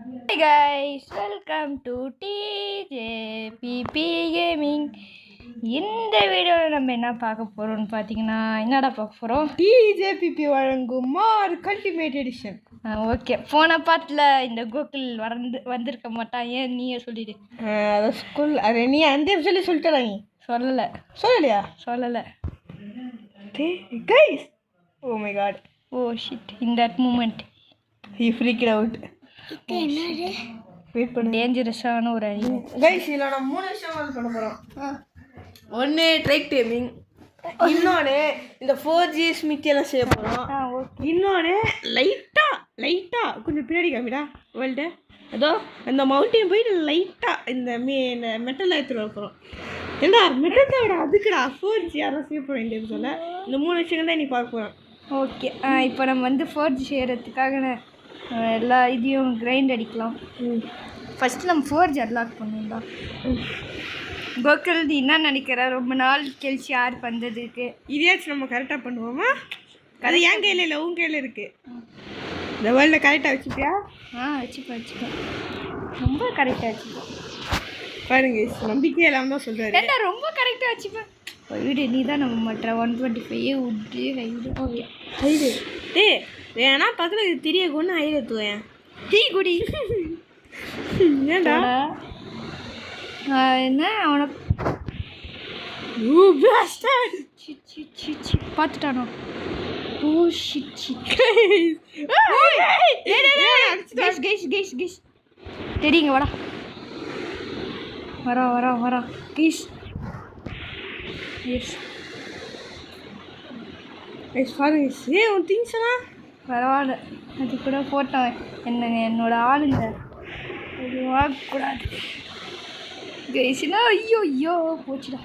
Hey guys, welcome to TJPP Gaming. இந்த வீடியோவில் நம்ம என்ன பார்க்க போகிறோம்னு பார்த்தீங்கன்னா என்னடா பார்க்க போகிறோம்? TJPP வழங்கும் மார் கல்டிமேட் எடிஷன். ஓகே, போன பாட்டில் இந்த கோகுல் வந்திருக்க மாட்டான். ஏன் நீயே சொல்லிடு. அதை ஸ்கூல் அதை நீ அந்த சொல்லிட்டா? நீ சொல்லலையா? சொல்லலை. Guys, oh my god, oh shit, in that moment he freaked out. Wait பண்ணு, டேஞ்சரஸான ஒரு அணி. கைஸ், இதில் நான் 3 விஷயம் பண்ண போகிறோம். ஒன்று ட்ரைக் டைமிங், இன்னொன்று இந்த 4G ஸ்மித்தியெல்லாம் செய்ய போகிறோம், இன்னொன்று லைட்டாக கொஞ்சம் பின்னாடி காமிடா வேர்ல்டு. அதோ அந்த மவுண்டைன் போயிட்டு லைட்டாக இந்த மெட்டல் எடுத்துகிட்டு வர போகிறோம். ஏண்டா மெட்டல் விட அதுக்குடா 4G யாரும் செய்ய போகிறோம் இங்கே சொல்ல. இந்த 3 விஷயங்கள் தான் நீ பார்க்க போகிறோம். ஓகே, இப்போ நம்ம வந்து 4G செய்கிறதுக்காக எல்லா இதையும் கிரைண்ட் அடிக்கலாம். ஃபஸ்ட்டு நம்ம 4G அன்லாக் பண்ணுவோம்டா. கோகுல் என்ன நினைக்கிற? ரொம்ப நாள் கழிச்சு யார் வந்ததுக்கு இதையாச்சும் நம்ம கரெக்டாக பண்ணுவோமா? அது என் கையில் இல்லை, உன் கையில் இருக்குது. இந்த வேர்ல்டில் கரெக்டாக வச்சுப்பியா? வச்சுப்பேன். ரொம்ப கரெக்டாக வச்சுப்பேன். பாருங்க, நம்பிக்கை எல்லாம் தான் சொல்கிறாரு. ஏன்டா ரொம்ப கரெக்டாக வச்சுப்பேன். வீடு நீ தான் நம்ம மற்ற 125 உட்டு ஹைடு. ஓகே, ஹைடு வேணா பக்கத்தில் இது தெரிய கொண்டு ஹைடு எடுத்துவேன். டீ குடி. ஏண்டா என்ன அவனை பார்த்துட்டானோ? Oh shit. தெரியுங்க, வரா கைஸ். எஸ் பாருங்க, உன் திங்ஸ்லாம் பரவாயில்ல, அது கூட போட்டோம். என்னோட ஆளுங்க இது வாங்கக்கூடாது கைஸ்னா. ஐயோ போச்சுடா,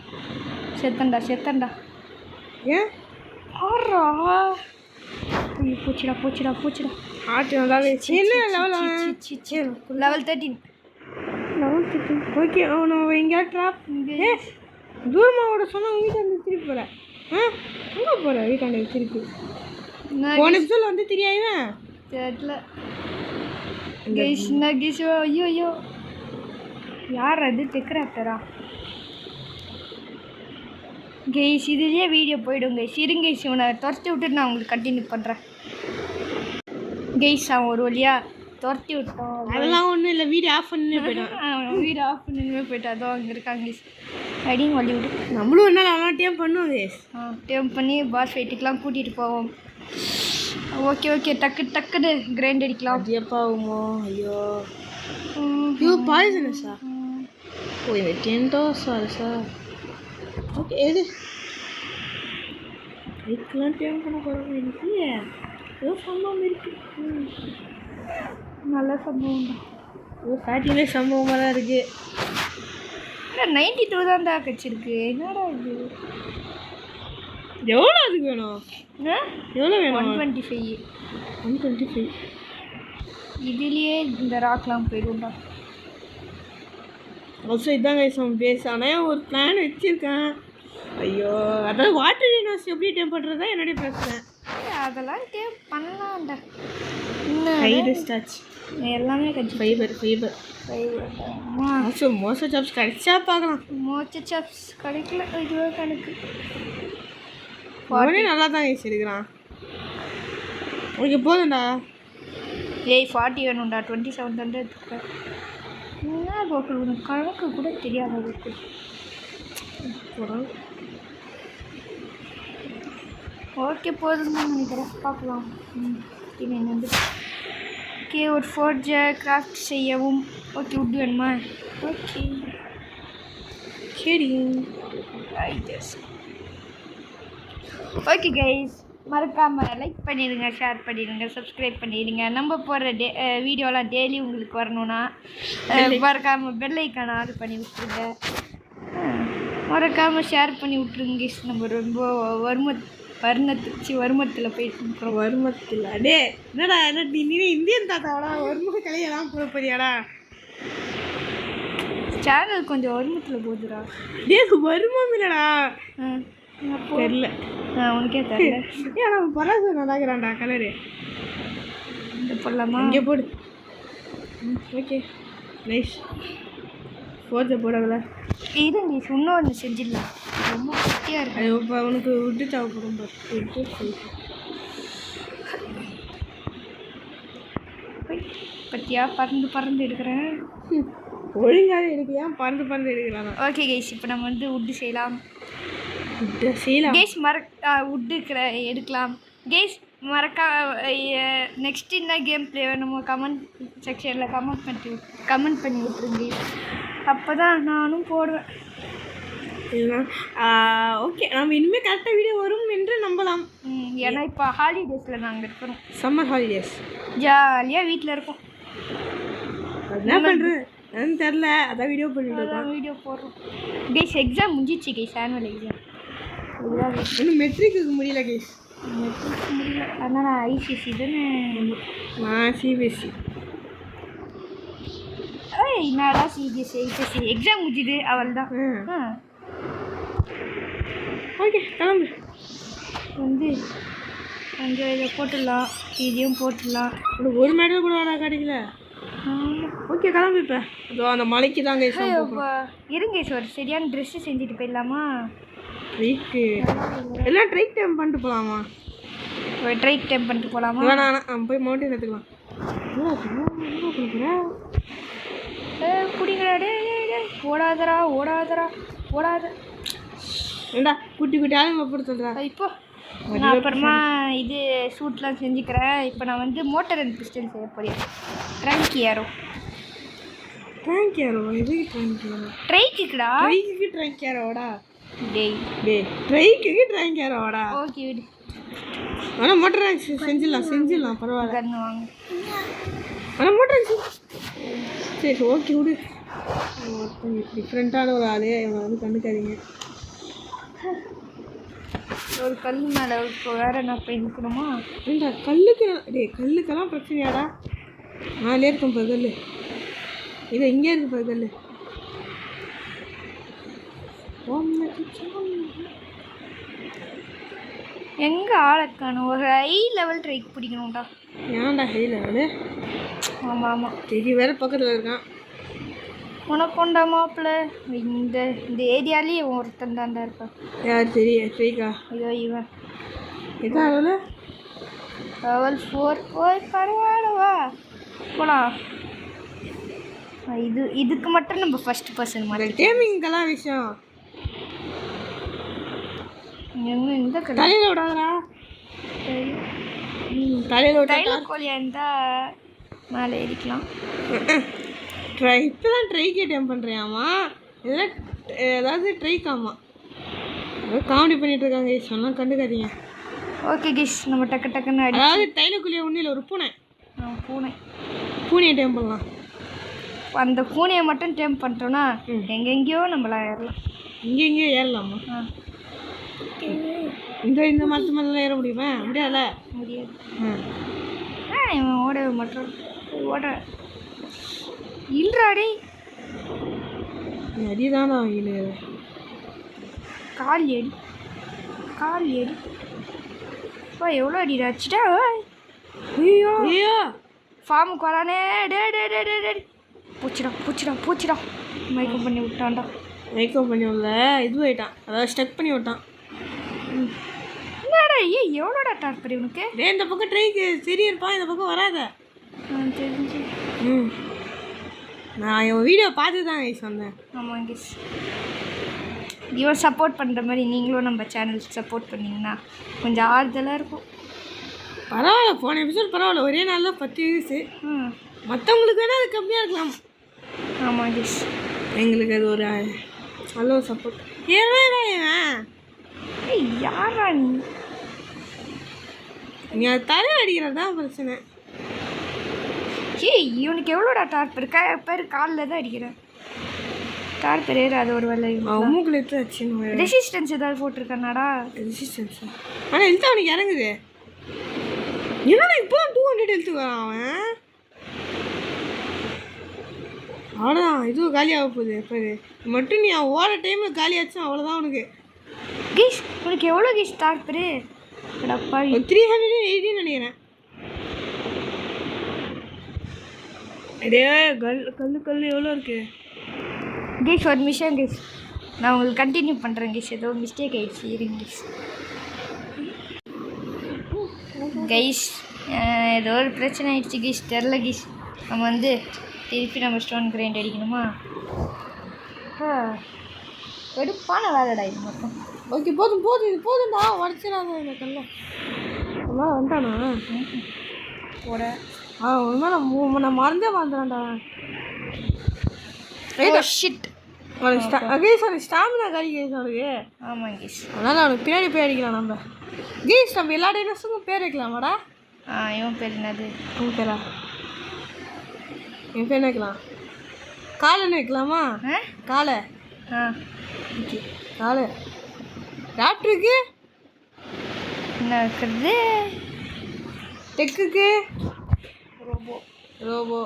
செத்தண்டா. ஏன் ஆறா? ஐயோ போச்சுடா. ஆட்டு நல்லாவே லெவல் 13. ஓகே, அவனை எங்கேயா ட்ராப் தூரமாவோட சொன்னால் உங்கள் வீட்டாண்ட திருப்பி போகிறேன். எங்கே போகிறேன்? வீட்டாண்ட திருப்பி போன எபிசோட் வந்து தெரியாதுங்க தெரியல கைஸ். ஐயோ யார் அது? டெக்ராப்டரா? கைஸ், இதுலேயே வீடியோ போயிடும் கைஸ். இருங்க கைஸ், இவனை துரத்தி விட்டுட்டு நான் உங்களுக்கு கண்டினியூ பண்ணுறேன் கைஸ். அவன் ஒரு வழியாக துரத்தி விட்டோம். அதெல்லாம் ஒன்றும் இல்லை, வீடியோ ஆஃப் பண்ணி போயிட்டான். வீடியோ ஆஃப் பண்ணி போயிட்டான். அதோ அங்கே இருக்காங்க கைஸ். அடியும் வழி விட்டு நம்மளும் என்ன நல்லா டேம் பண்ணுவோம் கைஸ். டேம் பண்ணி பாஸ் ஃபைட்டுக்கெலாம் கூட்டிகிட்டு போவோம். ஓகே, டக்குன்னு கிரைண்ட் அடிக்கலாம். அதிகப்பாகுமோ? ஐயோ பாய்சனஸா? ஓ, இது 10 சார். ஓகே, எது இதுக்கெல்லாம் டேம் பண்ண போகிறோம். எனக்கு ஏதோ சம்பவம் இருக்குது. நல்ல சம்பவம் தான். ஏதோ ஃபேட்டிலே சம்பவமாக தான் இருக்குது. இல்லை 92 தான்டா கட்சிருக்கு. என்னடா இது? எவ்வளோ அதுக்கு வேணும்? எவ்வளோ வேணும்? 125. இதுலேயே இந்த ராக்லாம் போயிடும்டா. ஆல்சோ இதான் கைஸ் அவன் பேச. ஆனால் ஒரு பிளான் வச்சுருக்கேன். ஐயோ, அதாவது வாட்டர் யூனிவர்ஸ் எப்படி டேம் பண்ணுறதா என்னுடைய பிரச்சனை. அதெல்லாம் டேம் பண்ணலாம்டா. ஹைடு ஸ்டாச் எல்லாமே கட்சி ஃபைபர் மோச சாப்ஸ் கிடைச்சா பார்க்கலாம். மோச்ச சாப்ஸ் கிடைக்கல. இதுவே கணக்கு. அவனே நல்லா தான் கைஸ் எடுக்கிறான். ஓகே, போதும்டா. 40 வேணும்டா. 27 தாண்டா எடுத்துக்கிறேன். என்ன போட்டு உனக்கு கணக்கு கூட தெரியாத இருக்கு. ஓகே, போதும்னு நினைக்கிறேன். பார்க்கலாம். என்னது? ஓகே, ஒரு 4G கிராஃப்ட் செய்யவும். ஓகே, உட் வேணுமா? ஓகே சரி. ஓகே கைஸ், மறக்காமல் லைக் பண்ணிடுங்க, ஷேர் பண்ணிடுங்க, சப்ஸ்கிரைப் பண்ணிடுங்க. நம்ம போடுற வீடியோலாம் டெய்லி உங்களுக்கு வரணும்னா மறக்காமல் பெல் ஐக்கானை ஆன் பண்ணி விட்டுருங்க. மறக்காமல் ஷேர் பண்ணி விட்ருங்க கைஸ். நம்ம ரொம்ப வருமத்தில் போயிட்டு இருக்கிறோம். வருமத்தில் அடே என்னடா நீ இந்தியன் தாத்தாடா? வருமுக கலையெல்லாம் போட போறியாடா? சேனல் கொஞ்சம் வருமத்தில் போகுதுடா. வருமம் இல்லைடா, தெரியல. உனக்கே தெரியல. ஏன் நம்ம பராசு நல்லாக்கிறான்டா கலரு. இந்த போடலாமா? இங்கே போடு. ஓகே நைஸ் ஃபோர்ஜை போடல இது நீ இன்னொன்று செஞ்சிடலாம் ரொம்ப குட்டியாக இருக்கு அது இப்போ அவனுக்கு விட்டு தேவைப்படும் விட்டு பத்தியா பறந்து பறந்து எடுக்கிறேன் ஒழுங்காக எடுக்கலையா பறந்து எடுக்கிறானா ஓகே கைஸ் இப்போ நம்ம வந்து உட்டு செய்யலாம் செய்யலாம் கேஸ் உட்டு எடுக்கலாம் கேஸ் நெக்ஸ்ட் என்ன கேம் ப்ளே வேணுமோ கமெண்ட் செக்ஷனில் கமெண்ட் பண்ணி விட்ருங்க அப்போ தான் நானும் போடுவேன் ஓகே நம்ம இனிமேல் கரெக்டாக வீடியோ வரும் என்று நம்பலாம் ஏன்னா இப்போ ஹாலிடேஸில் நாங்கள் இருக்கிறோம் சம்மர் ஹாலிடேஸ் ஜாலியாக வீட்டில் இருக்கோம் என்ன பண்ணுறேன் தெரில அதான் வீடியோ பண்ணிட்டு வீடியோ போடுறோம் கேஸ் எக்ஸாம் முடிஞ்சிச்சு கேஸ் ஆனுவல் எக்ஸாம் இன்னும் மெட்ரிக்கு முடியல கேஸ் முடியல அதனால் நான் ஐசிசி தானே நான் சிபிஎஸ்சி என்னடா சிபிஎஸ்சி ஐசிசி எக்ஸாம் முடிஞ்சுது அவள் தான் ஓகே கிளம்பு வந்து கொஞ்சம் இதை போட்டுடலாம் இதையும் போட்டுடலாம் உனக்கு ஒரு மெடல் கூட வர கிடைக்கல ஓகே கிளம்பு இப்போ அதோ அந்த மலைக்கு தான் கைஸ் இருங்க சார் சரியான ட்ரெஸ்ஸு செஞ்சுட்டு போயிடலாமா ட்ரைக்கு எல்லாம் ட்ரைக் டைம் பண்ணிட்டு போகலாமா ட்ரைக் டைம் பண்ணிட்டு போகலாமா வேணாம் நம்ம போய் மவுண்டன் எடுத்துக்கலாம் குடிங்கடா ஓடாதரா ஓடாத ஏண்டா குட்டி குட்டி ஆளுங்க போட்டு சொல்கிறா இப்போ நான் அப்புறமா இது சூட்லாம் செஞ்சுக்கிறேன் இப்போ நான் வந்து மோட்டர் அண்ட் பிஸ்டன் செய்ய போகிறேன் ட்ரங்க் ஏரோ எதுக்கு ட்ரைக் ஏரோ ட்ரைக்குடா ட்ரைக் ஏரோடா டேய் ட்ரைக்கு ட்ரைக் ஏரோடா ஓகே விடு ஆனால் மோட்டர் செஞ்சிடலாம் பரவாயில்ல கன்று வாங்க ஆனால் மோட்டர் சரி ஓகே விடு டிஃப்ரெண்ட்டான ஒரு ஆளே இவனை வந்து கண்டுக்காதீங்க ஒரு கல் மேலே இப்போ வேறு என்ன போய் நிற்கணுமா ஏண்டா கல்லுக்கெல்லாம் பிரச்சனையாடா நாளே இருக்கும் பகல் இது இங்கே இருக்கு பகல் எங்கே ஆளக்கானும் ஒரு ஹை லெவல் ட்ரைக் பிடிக்கணும்டா ஏன்டா ஹை லெவலு ஆமாம் தெரிய வேறு பக்கத்தில் இருக்கான் உனக்கொண்டா மாப்பிள்ள இந்த ஏரியாலேயே ஒருத்தன் தாண்டா இருப்பான் யார் தெரியும் ஸ்ரீகா ஐயோ இவன் எதா எவ்வளோ லெவல் 4 போய் பரவாயில்லவா போகலாம் இதுக்கு மட்டும் நம்ம ஃபஸ்ட் பர்சன் மாதிரி கேமிங்கெல்லாம் விஷயம் இந்த தலையில் விடாதரா தலையில் டைலர் கோழியாக இருந்தால் மேலே ஏறிக்கலாம் இப்போ தான் ட்ரைக்கே டைம் பண்ணுறியாம்மா இதெல்லாம் ஏதாவது ட்ரைக்காமா ஏதாவது காமெடி பண்ணிகிட்டு இருக்காங்க சொன்னால் கண்டுக்காதீங்க ஓகே கிஷ் நம்ம டக்குன்னு அதாவது தைலக்குழியை ஒன்றும் இல்லை ஒரு பூனையை டைம் பண்ணலாம் அந்த பூனையை மட்டும் டைம் பண்ணிட்டோன்னா எங்கெங்கேயோ நம்மளாம் ஏறலாம் எங்கெங்கேயோ ஏறலாமா இந்த மரத்து மேலாம் ஏற முடியுமா முடியாதுல்ல முடியாது இவன் ஓட மட்டும் ஓட இல்லைடே அடிதானா இல்லை கால் ஏடி அப்பா எவ்வளோ அடிடா வச்சுட்டா ஐயோ ஃபார்முக்கு வரானே டே பூச்சிடா மயக்கம் பண்ணி விட்டான்டா மேக்கப் பண்ணி விடல இது ஆகிட்டான் அதாவது ஸ்டக் பண்ணி விட்டான் என்னடா எவ்வளோடா டார்பர் இவனுக்கு இந்த பக்கம் ட்ரைக்கு சரி இருப்பான் இந்த பக்கம் வராத தெரிஞ்சு நான் இவன் வீடியோ பார்த்து தான் கைஸ் வந்தேன் ஆமாம் கைஸ் இவன் சப்போர்ட் பண்ணுற மாதிரி நீங்களும் நம்ம சேனலுக்கு சப்போர்ட் பண்ணிங்கன்னா கொஞ்சம் ஆறுதலாக இருக்கும் பரவாயில்ல போன எபிசோட் பரவாயில்ல ஒரே நாளில் 10 வியூஸு மற்றவங்களுக்கு வேணால் அது கம்மியாக இருக்கலாம் ஆமாம் கைஸ் எங்களுக்கு அது ஒரு நல்ல ஒரு சப்போர்ட் யாரா நீ அது தலை அடிக்கிறது தான் பிரச்சனை இவனுக்கு எவ்வளோடா டார்பர் பேர் காலில் தான் அடிக்கிறேன் டார்பர் அது ஒரு வேலை மூக்கில் எடுத்து வச்சு ரெசிஸ்டன்ஸ் ஏதாவது போட்டிருக்கானாடா ரெசிஸ்டன்ஸ் ஆனால் எழுத்து அவனுக்கு இறங்குது என்னடா இப்போ 200 எழுத்துக்கிறான் அவன் அவ்வளோதான் இதுவும் காலியாக போகுது இப்போ மட்டும் நீ அவன் ஓட டைமில் காலியாச்சும் அவ்வளோதான் அவனுக்கு கீஷ் உனக்கு எவ்வளோ கீஷ் டார்பரு அடப்பா 380 நினைக்கிறேன் டே கல் எவ்வளோ இருக்கு கேஸ் ஒரு நிமிஷம் கேஸ், நான் உங்களுக்கு கண்டினியூ பண்ணுறேன் கேஸ். ஏதோ மிஸ்டேக் ஆகிடுச்சு, இருங்க கேஸ். கைஸ் ஏதோ ஒரு பிரச்சனை ஆகிடுச்சு கேஸ், தெரில கேஸ். நம்ம வந்து திருப்பி நம்ம ஸ்டோன் கிரைண்ட் அடிக்கணுமா? வெடுப்பான வேலைடா இது மட்டும். ஓகே போதும் இது போதும்டா, உடச்சிடாத இந்த கல்லை. ஒரு வந்துட்டானா போட ஒரு நான் மறந்தே வந்துடான்டா. ஷிட். கேஸ் அவனுக்கு ஸ்டாமினா காரி கேஸ் அவனுக்கு. ஆமாம் கேஸ், அதனால் அவனுக்கு பின்னாடி போய் அடிக்கலாம் நம்ம. கேஸ் நம்ம எல்லா டைனோஸுக்கும் பேர் வைக்கலாமாடா? இவன் பேர் என்னது? உன் பேரா? என் பேர் வைக்கலாம். காலைன்னு வைக்கலாமா? காலை. ஓகே காலை. ராப்டருக்கு என்ன இருக்கிறது? டெக்குக்கு ரோபோ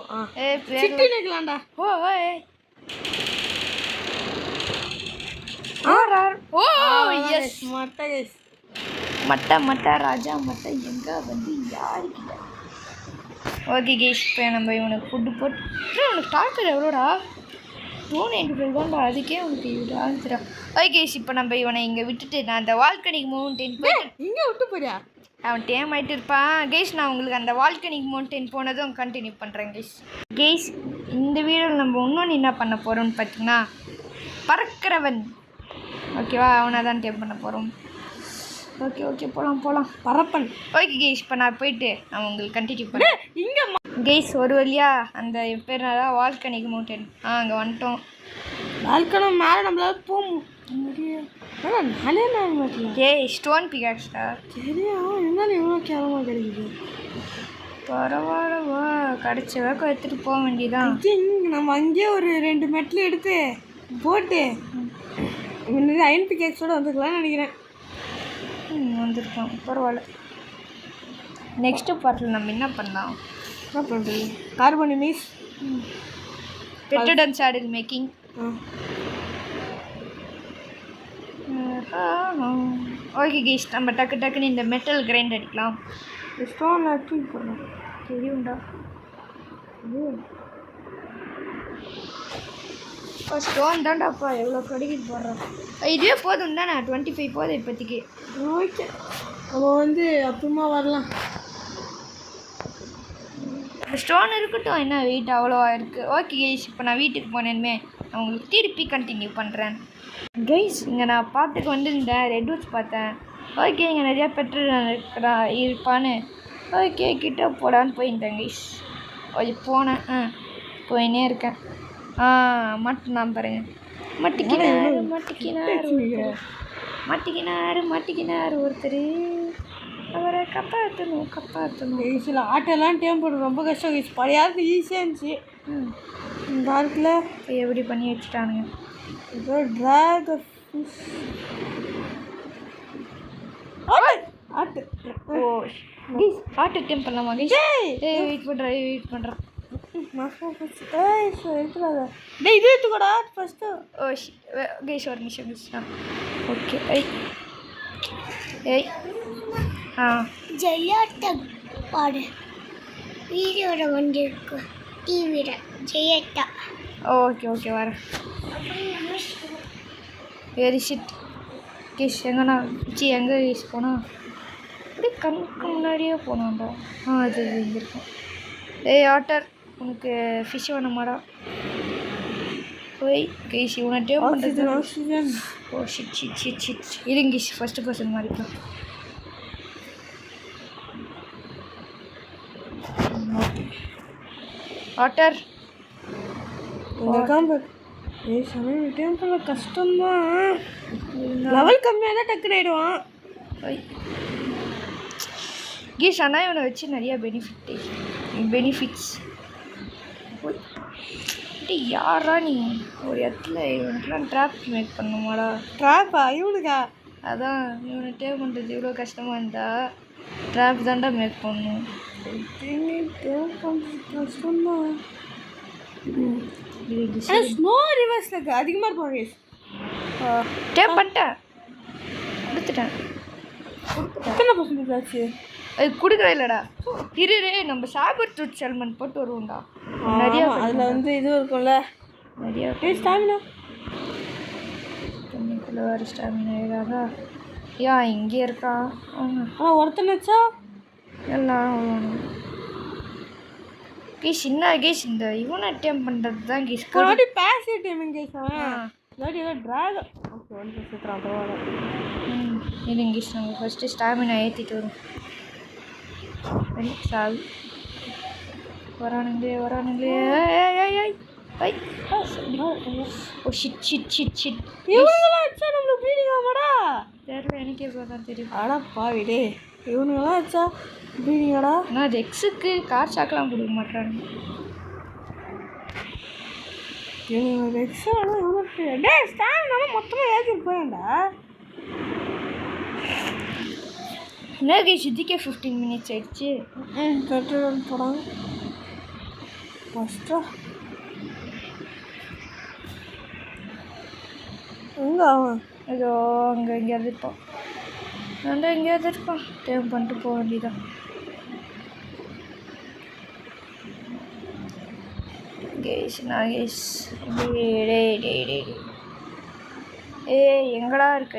சிட்டி வைக்கலாம்டா. எஸ் மட்டை கேஸ். மட்டை ராஜா மட்டை எங்கே வந்து யாருக்கிட்ட? ஓகே கேஸ், இப்போ நம்ம இவனுக்கு ஃபுட்டு போட்டு அவனுக்கு டாக்டர் எவ்வளோடா? 295 தான்டா, அதுக்கே அவனுக்கு இவ்வளோ ஆகுதுடா. ஓகே கேஸ், இப்போ நம்ம இவனை இங்கே விட்டுட்டு நான் அந்த வால்கனிக் மவுண்டன் போயிட்டு இங்கே விட்டு போறியா? அவன் டேம் ஆகிட்டு இருப்பான் கேஸ். நான் உங்களுக்கு அந்த வால்கனிக் மவுண்டன் போனதும் கண்டினியூ பண்ணுறேன் கேஸ். இந்த வீடியோவில் நம்ம இன்னொன்று என்ன பண்ண போகிறோம்னு பார்த்தீங்கன்னா, பறக்கிறவன். ஓகேவா? அவனை தான் டேம் பண்ண போகிறோம். ஓகே போகலாம் பறப்பன். ஓகே கேஸ், இப்போ நான் போயிட்டு நான் உங்களுக்கு கண்டினியூ பண்ணேன். இங்கே கேஸ் ஒரு வழியா அந்த பேர் வால்கனிக் மவுண்டன் அங்கே வந்துட்டோம். வால்கனம் மேலே நம்மளால போக முடியும். ஸ்டோன் பிகாக்ஸ்டா. சரியா இருந்தாலும் எவ்வளோ கேவலமாக கிடைக்குது. பரவாயில்லவா, கிடச்ச வேக்கம் எடுத்துகிட்டு போக வேண்டியதான். நம்ம அங்கேயே ஒரு 2 மெட்டில் எடுத்து போட்டு அயன் பிகாக்ஸோடு வந்துக்கலாம்னு நினைக்கிறேன். வந்துருக்கோம், பரவாயில்ல. நெக்ஸ்ட்டு பார்ட்டில் நம்ம என்ன பண்ணலாம்? என்ன பண்ணுறது? கார்பன் மீஸ் pteranodon saddle making. Okay guys, நம்ம டக்குன்னு இந்த மெட்டல் கிரைண்ட் அடிக்கலாம். ஸ்டோன் தூக்கி போடலாம். தெரியும்டா. ஸ்டோன் தான்டாப்பா எவ்வளோ கடிக்கிட்டு போடுறோம். இதுவே போதும் தானே, 25 போதும் இப்போதைக்கு. ஓகே, நம்ம வந்து அப்புறமா வரலாம். ஸ்டோன் இருக்கட்டும், என்ன வெயிட் அவ்வளோவா இருக்குது. ஓகே கைஸ், இப்போ நான் வீட்டுக்கு போனேன்மே நான் உங்களுக்கு திருப்பி கண்டினியூ பண்ணுறேன். கைஸ், இங்கே நான் பாட்டுக்கு வந்து இந்த ரெட்வுட்ஸ் பார்த்தேன். ஓகே, இங்கே நிறையா பெட்ரோல் இருப்பான்னு ஓகே கிட்ட போடான்னு போயிட்டேன் கைஸ். போனேன் போயினே இருக்கேன். மாட்டினான் பாருங்க. மாட்டிக்கினார் ஒருத்தர். அவரை கப்பாற்றணும். சில ஆட்டெல்லாம் டேம் போடுறது ரொம்ப கஷ்டம் கைஸ். பழையாது ஈஸியாக இருந்துச்சு. இந்த ஆட்டில் எப்படி பண்ணி வச்சுட்டானுங்க. ஏதோ ட்ராக் ஆட்டு. ஆட்டு டேம் பண்ணலாமா கைஸ்? வெயிட் பண்ணுறேன். இது எடுத்துக்கோடா ஃபஸ்ட்டு. கைஸ் ஒரு நிமிஷம். ஓகே ஜெயாட்டா பாடு வீடியோட வந்து இருக்கு டிவியில் ஜெயாட்டா. ஓகே வரேன். Very shit guys. எங்கண்ணா எங்கே கேஸ் போனால் அப்படியே கண்ணுக்கு முன்னாடியே போனான்டா. அது இங்கே இருக்கும். ஆட்டர், உனக்கு ஃபிஷ் வேணுமாடா? போய் கேஸ் இவனை டேம் பண்ணுறது. ஷிட் இருங்க கேஸ், ஃபஸ்ட்டு பர்சன் மாதிரிப்பா. ஆட்டர் சமையல் டேம் பண்ண கஷ்டம்தான். லெவல் கம்மியாக தான் டக்குன்னு ஆகிடுவான் கேஸ். ஆனால் இவனை வச்சு நிறையா பெனிஃபிட்ஸ். யாரா நீ ஒரு இடத்துல இவனுக்குலாம் ட்ராப் மேக் பண்ணுமாடா? ட்ராப்பா இவனுக்கா? அதான் இவனை டேப் பண்ணுறது இவ்வளோ கஷ்டமாக இருந்தா ட்ராப் தான்டா மேக் பண்ணணும். கஷ்டம்தான். ஸ்னோ ரிவர்ஸில் அதிகமாக இருக்கும் கேஸ். டேப் பண்ணிட்டேன், கொடுத்துட்டேன். எத்தனை பர்சன்டேஜ் ஆச்சு? அது கொடுக்கவே இல்லைடா. இரு நம்ம சாபர் தூட் சல்மன் போட்டு வருவோம்டா. நிறைய அதில் வந்து இது இருக்கும்ல நிறைய ஸ்டாமினா. தண்ணிக்குள்ளே வேறு ஸ்டாமினா ஏதாதா இங்கே இருக்கான். ஆனால் ஒருத்தனாச்சா எல்லாம் கேஷ் என்ன கேஷ் இந்த இவனை அட்டெம்ப் பண்ணுறது தான் கேஷ். ஒரு பேசி டைமிங் கேஸ் அவன் இல்லாட்டி ஏதோ ட்ராகன். ஓகே வந்து சுற்றுறான் பரவாயில்ல. இல்லைங்க கேஷ் நாங்கள் ஃபஸ்ட்டு ஸ்டாமினா ஏற்றிட்டு வரும். சாவி வரானுங்களே oh shit shit shit shit இவனுங்களாம் வச்சா நம்மளுக்கு ப்ளீடிங் ஆமாடா. தெரியல, எனக்கே இப்போ தான் தெரியும். ஆனால் பாவிடே இவனுங்களாம் வச்சா ப்ளீடிங்காடா. ஆனால் அது எக்ஸுக்கு கார் சாக்கெலாம் கொடுக்க மாட்டாங்க. இவனுங்க எக்ஸா ஆனால் இவனுக்கு டே ஸ்டாமினாலும் மொத்தமாக ஏற்றிட்டு போயேன்டா. என்ன கேஷ் இதுக்கே 15 minutes ஆயிடுச்சு. பெட்ரோல் போடாங்க ஃபஸ்ட்டா எங்கே அவன் ஏதோ அங்கே எங்கேயாவது இருப்பான். நான் எங்கேயாவது இருப்பான். டைம் பண்ணிட்டு போக வேண்டியதான். கேஷ் நாகேஷ் எங்கடா இருக்க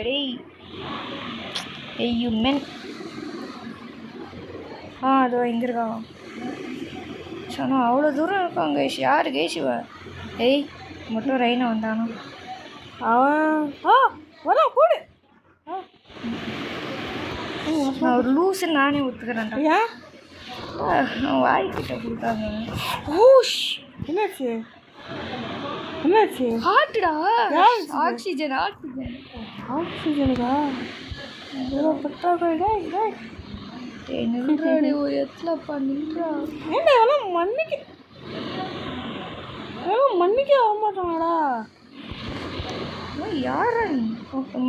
டேய் மென். அதோ இங்கே இருக்கான். சொன்னால் அவ்வளோ தூரம் இருக்கான் கேஷ். யார் கேஷ் இவன்? மட்டும் ரெயினா வந்தானோ அவன் வரா போடு. நான் ஒரு லூஸு நானே ஒத்துக்கிறேன்டா. ஏன் நான் வாய்க்கிட்ட கொடுத்தாங்க. என்னாச்சு ஹார்ட்டுடா. ஆக்சிஜன் ஆக்சிஜனுக்கா எவ்வளோ பற்றாக்குறைடா இதே நின்றாடி ஒரு இடத்துலப்பா நின்றா. ஏன்டா எவ்வளோ மண்ணிக்கே வரமாட்டாங்கடா. யாரா நீ?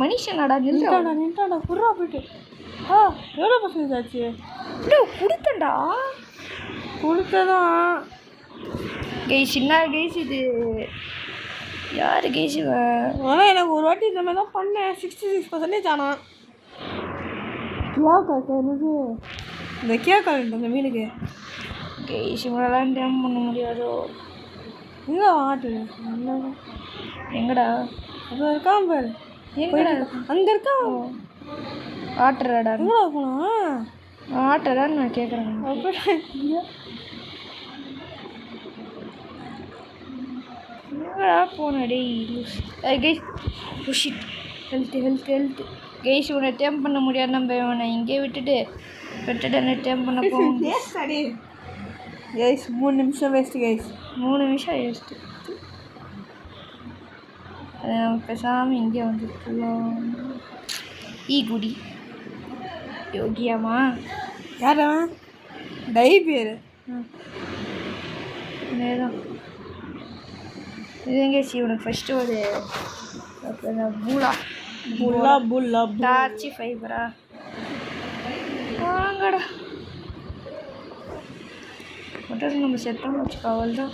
மனுஷனாடா நின்றாடா புறா போயிட்டு. எவ்வளோ பர்சன்டேஜ் ஆச்சு? கொடுத்தண்டா. கொடுத்ததான் கேஷ் என்ன கேஷ் இது? யார் கேஷ்? ஆனால் எனக்கு ஒரு வாட்டி இந்த மாதிரி தான் பண்ணேன். 66% ஆனால் என்னது இந்த கேட்கல இந்த மீனுக்கு கேஷ் இவங்களாம் டேம் பண்ண முடியாதோ. எங்கே ஆட்டு எங்கடா? அது இருக்கான் பாரு. எங்கடா? அங்கே இருக்கான். ஆட்டுறாடா. எங்கடா போனான்? ஆட்டுறான்னு நான் கேட்குறேன். எங்கடா போனடே கேஷ்? ஹெல்த் கேஷ் இவனை டேம் பண்ண முடியாது. நம்ம இவனை இங்கே விட்டுட்டு என்ன டேம் பண்ண போவோம். கைஸ் 3 நிமிஷம் வேஸ்ட்டு கைஸ். 3 நிமிஷம் வேஸ்ட்டு. பேசாமல் இங்கே வந்துருக்கலாம். குடி யோகியாமா யாரா? டை பேர் நேரம் இதுங்க இவனுக்கு ஃபஸ்ட்டு ஒரு புல்லா டார்ச்சி ஃபைபரா வாங்கடா. மட்டும் நம்ம செத்தோம் வச்சுக்கோ, அவள் தான்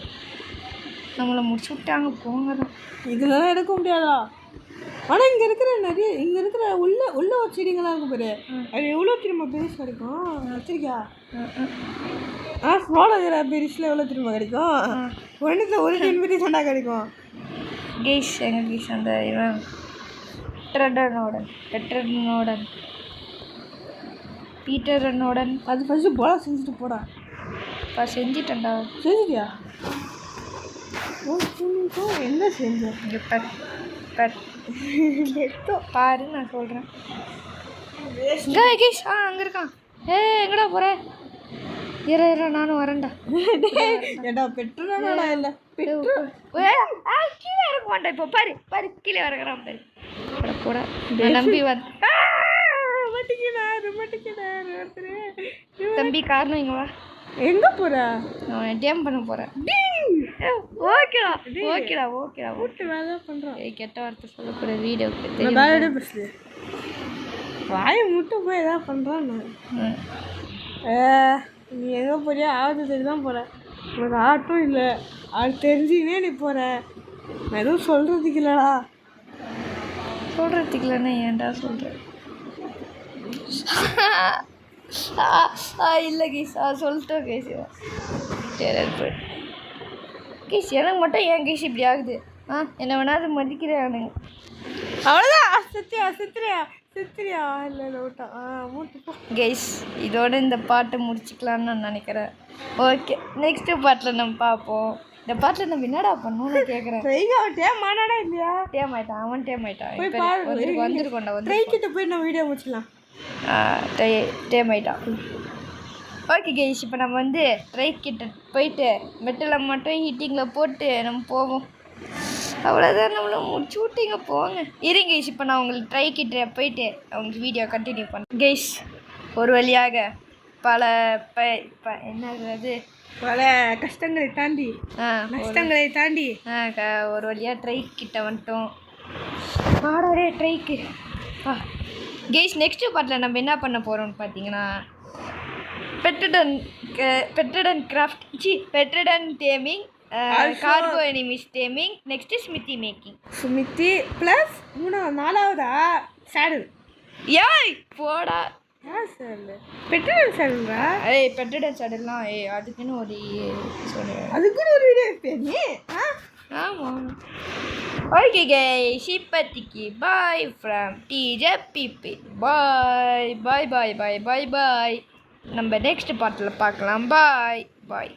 நம்மளை முடிச்சு விட்டாங்க. போங்கதான் இதெல்லாம் எடுக்க முடியாதா? ஆனால் இங்கே இருக்கிற உள்ள ஒரு செடிங்களாம் இருக்கும் பாரு. அது எவ்வளோ திரும்ப பெருசு கிடைக்கும் வச்சிருக்கியா? ஸ்மால் பெருசில் எவ்வளோ திரும்ப கிடைக்கும்? ஒன்றுத்தில் ஒரு டின் சண்டா கிடைக்கும். கேஷ் எங்கள் கேஷ் அந்த இவன் டெட்ரனோடன் பீட்டரனோடன் அது ஃபஸ்ட்டு போல செஞ்சுட்டு போடா. செஞ்சிட்டேன்டா. செஞ்சுட்டியா? என்ன செஞ்ச? இங்கே பாரு நான் சொல்கிறேன். கேஷ் அங்கே இருக்கான். எங்கடா போகிற? இற நானும் வரேன்டா. ஏடா பெட்ரோலா இல்லை கீழே இறக்க மாட்டேன். இப்போ பாரு கீழே இறக்குறான் பாரு. கூட நம்பி தம்பி காரணம் இங்கே வா. எங்கே போகிற? நான் டேம் பண்ண போகிறேன். ஓகேடா விட்டு வேலை பண்ணுறோம். கெட்ட வார்த்தை சொல்லக்கூடாது வீடியோக்கு. பேசு வாயை மட்டும் போய் எதாவது பண்ணுறான். நீ எங்கே போறியா? ஆபத்துக்கு தான் போகிற. உனக்கு ஆட்டும் இல்லை. அது தெரிஞ்சுக்கினே நீ போகிற. நான் எதுவும் சொல்கிறதுக்கு இல்லைடா. சொல்கிறதுக்கு இல்லைன்னா ஏன்டா சொல்கிறேன்? இல்லை கேஸ் சொல்லிட்டோம் கேஸ் சரி கேஸ் எனக்கு மட்டும் ஏன் கேஸ் இப்படி ஆகுது என்ன வேணாலும் மதிக்கிறானுங்க. அவ்வளோதான். சித்திரியா இல்லை விட்டா மூட்டு கேஸ் இதோட இந்த பாட்டை முடிச்சுக்கலான்னு நான் நினைக்கிறேன். ஓகே நெக்ஸ்ட் பாட்டில் நம்ம பார்ப்போம். இந்த பாட்டில் நம்ம என்னடா பண்ணணும்னு கேட்குறேன். மாநாடா இல்லையா? டேம் ஆயிட்டான் அவன் டேம் ஆயிட்டான் போய் பாரு. வந்துருக்கோண்டா ட்ரைக்கிட்ட போய் நம்ம வீடியோ முடிச்சிடலாம். டேம் ஆயிட்டான். ஓகே கேஸ் இப்போ நம்ம வந்து ட்ரை கிட்ட போயிட்டு மெட்டலை மட்டும் ஹீட்டிங்கில் போட்டு நம்ம போவோம். அவ்வளோதான் நம்மள முடிச்சு விட்டீங்க போங்க. இருங்க கேஸ் இப்போ நான் உங்களுக்கு ட்ரை கிட்ட போயிட்டு அவங்க வீடியோ கண்டினியூ பண்ணேன். கேஸ் ஒரு வழியாக பல என்னது பல கஷ்டங்களை தாண்டி நஷ்டங்களை தாண்டி ஒரு வழியாக ட்ரை கிட்ட வந்துட்டோம். பாடாரே ட்ரைக்கு கேஸ் நெக்ஸ்ட்டு பாட்டில் நம்ம என்ன பண்ண போகிறோம்னு பார்த்தீங்கன்னா pteranodon craft pteranodon taming cargo enemies taming next smithy making. Smithy plus 4வதா சேடல். ஏய் போடா பெட்ரடன் சேடல்ரா. பெட்ரடன் சேடல்லாம் அதுக்குன்னு ஒரு அதுக்குன்னு ஒரு வீடியோ பேரு. ஆமாம். ஓகே கைஸ் இப்போதைக்கு பாய் ஃப்ரம் டிஜேபிபி. பாய் பாய் பாய் பாய் பாய் பாய். நம்ம நெக்ஸ்ட் பாட்டில் பார்க்கலாம். பாய் பாய்.